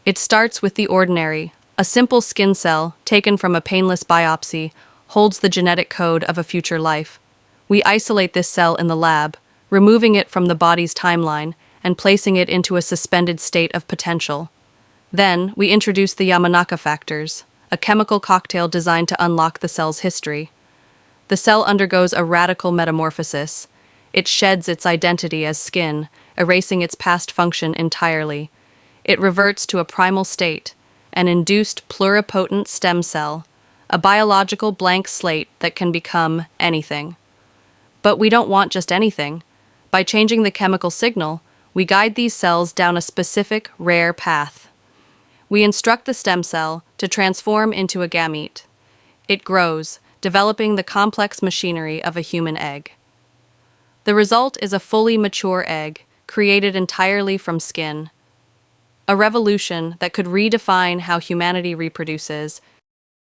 It starts with the ordinary. A simple skin cell, taken from a painless biopsy, holds the genetic code of a future life. We isolate this cell in the lab, removing it from the body's timeline and placing it into a suspended state of potential. Then, we introduce the Yamanaka factors, a chemical cocktail designed to unlock the cell's history. The cell undergoes a radical metamorphosis. It sheds its identity as skin, erasing its past function entirely. It reverts to a primal state, an induced pluripotent stem cell, a biological blank slate that can become anything. But we don't want just anything. By changing the chemical signal, we guide these cells down a specific, rare path. We instruct the stem cell to transform into a gamete. It grows, developing the complex machinery of a human egg. The result is a fully mature egg, created entirely from skin. A revolution that could redefine how humanity reproduces